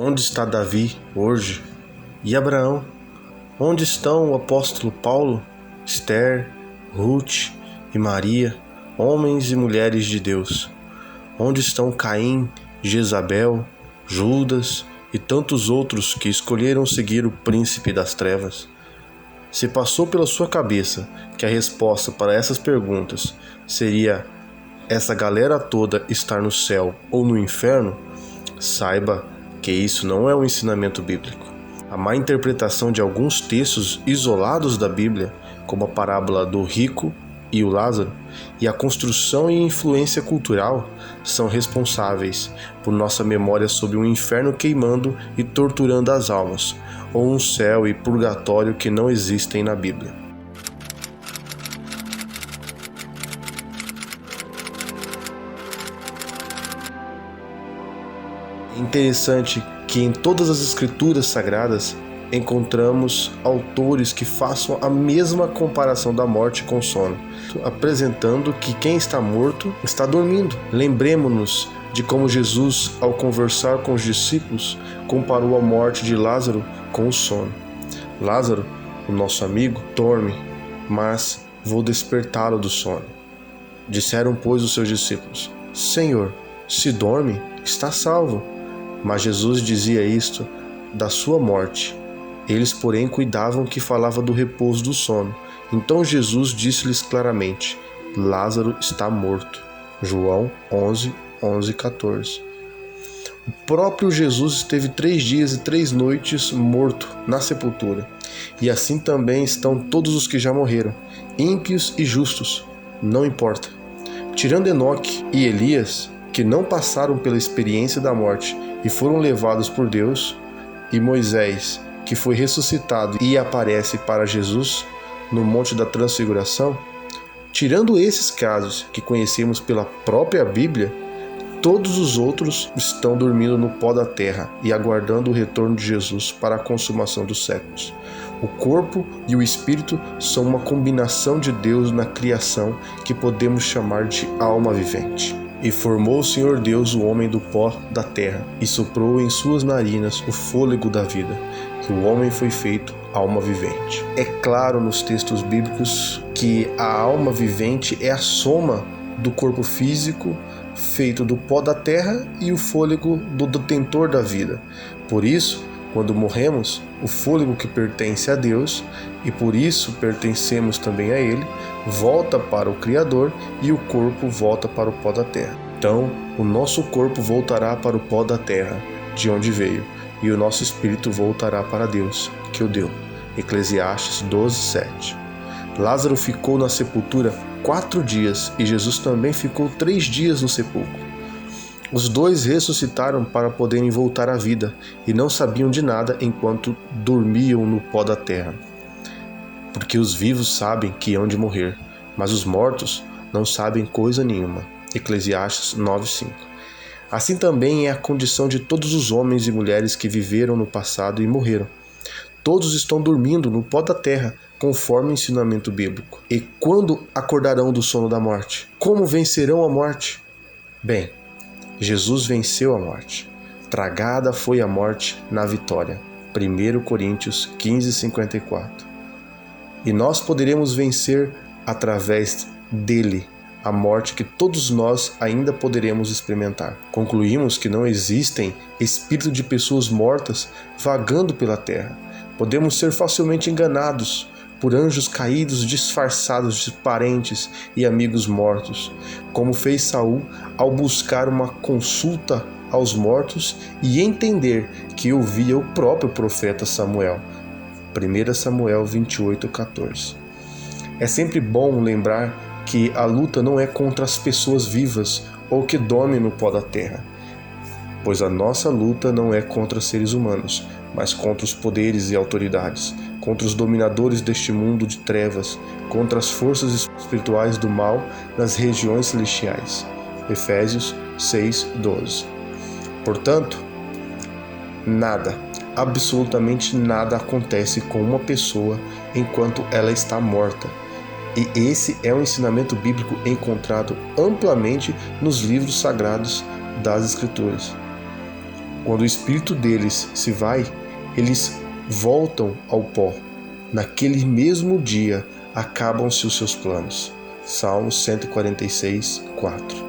Onde está Davi hoje? E Abraão? Onde estão o apóstolo Paulo, Esther, Ruth e Maria, homens e mulheres de Deus? Onde estão Caim, Jezabel, Judas e tantos outros que escolheram seguir o príncipe das trevas? Se passou pela sua cabeça que a resposta para essas perguntas seria essa galera toda estar no céu ou no inferno, saiba que isso não é um ensinamento bíblico. A má interpretação de alguns textos isolados da Bíblia, como a parábola do rico e o Lázaro, e a construção e influência cultural são responsáveis por nossa memória sobre um inferno queimando e torturando as almas, ou um céu e purgatório que não existem na Bíblia. É interessante que em todas as escrituras sagradas encontramos autores que façam a mesma comparação da morte com o sono, apresentando que quem está morto está dormindo. Lembremos-nos de como Jesus, ao conversar com os discípulos, comparou a morte de Lázaro com o sono. Lázaro, o nosso amigo, dorme, mas vou despertá-lo do sono. Disseram, pois, os seus discípulos: Senhor, se dorme, está salvo. Mas Jesus dizia isto da sua morte. Eles, porém, cuidavam que falava do repouso do sono. Então Jesus disse-lhes claramente: Lázaro está morto. João 11:14. O próprio Jesus esteve 3 dias e 3 noites morto na sepultura. E assim também estão todos os que já morreram, ímpios e justos, não importa. Tirando Enoque e Elias, que não passaram pela experiência da morte e foram levados por Deus, e Moisés, que foi ressuscitado e aparece para Jesus no Monte da Transfiguração, tirando esses casos que conhecemos pela própria Bíblia, todos os outros estão dormindo no pó da terra e aguardando o retorno de Jesus para a consumação dos séculos. O corpo e o espírito são uma combinação de Deus na criação que podemos chamar de alma vivente. E formou o Senhor Deus o homem do pó da terra, e soprou em suas narinas o fôlego da vida, que o homem foi feito alma vivente. É claro nos textos bíblicos que a alma vivente é a soma do corpo físico feito do pó da terra e o fôlego do detentor da vida. Por isso, quando morremos, o fôlego que pertence a Deus, e por isso pertencemos também a Ele, volta para o Criador e o corpo volta para o pó da terra. Então, o nosso corpo voltará para o pó da terra, de onde veio, e o nosso espírito voltará para Deus, que o deu. Eclesiastes 12:7. Lázaro ficou na sepultura 4 dias e Jesus também ficou 3 dias no sepulcro. Os dois ressuscitaram para poderem voltar à vida e não sabiam de nada enquanto dormiam no pó da terra. Porque os vivos sabem que hão de morrer, mas os mortos não sabem coisa nenhuma. Eclesiastes 9:5. Assim também é a condição de todos os homens e mulheres que viveram no passado e morreram. Todos estão dormindo no pó da terra, conforme o ensinamento bíblico. E quando acordarão do sono da morte? Como vencerão a morte? Bem, Jesus venceu a morte. Tragada foi a morte na vitória. 1 Coríntios 15:54. E nós poderemos vencer através dele a morte que todos nós ainda poderemos experimentar. Concluímos que não existem espíritos de pessoas mortas vagando pela terra. Podemos ser facilmente enganados por anjos caídos disfarçados de parentes e amigos mortos, como fez Saul ao buscar uma consulta aos mortos e entender que ouvia o próprio profeta Samuel. 1 Samuel 28:14. É sempre bom lembrar que a luta não é contra as pessoas vivas ou que dormem no pó da terra, pois a nossa luta não é contra seres humanos, mas contra os poderes e autoridades, contra os dominadores deste mundo de trevas, contra as forças espirituais do mal nas regiões celestiais. Efésios 6:12. Portanto, nada, absolutamente nada acontece com uma pessoa enquanto ela está morta. E esse é um ensinamento bíblico encontrado amplamente nos livros sagrados das Escrituras. Quando o espírito deles se vai, eles voltam ao pó. Naquele mesmo dia acabam-se os seus planos. Salmos 146, 4.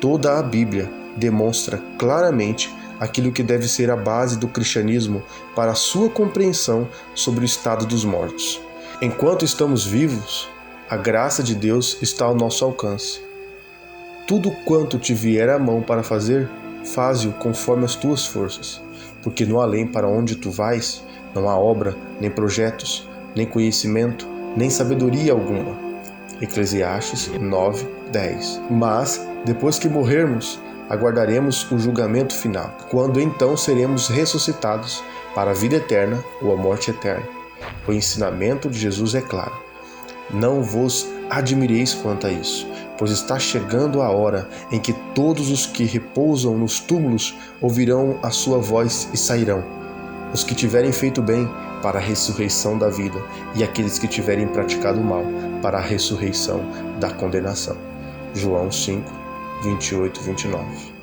Toda a Bíblia demonstra claramente aquilo que deve ser a base do cristianismo para a sua compreensão sobre o estado dos mortos. Enquanto estamos vivos, a graça de Deus está ao nosso alcance. Tudo quanto te vier à mão para fazer, faze-o conforme as tuas forças, porque no além para onde tu vais, não há obra, nem projetos, nem conhecimento, nem sabedoria alguma. Eclesiastes 9, 10. Mas, depois que morrermos, aguardaremos o julgamento final, quando então seremos ressuscitados para a vida eterna ou a morte eterna. O ensinamento de Jesus é claro. Não vos admireis quanto a isso, pois está chegando a hora em que todos os que repousam nos túmulos ouvirão a sua voz e sairão. Os que tiverem feito bem, para a ressurreição da vida, e aqueles que tiverem praticado mal, para a ressurreição da condenação. João 5, 28 e 29.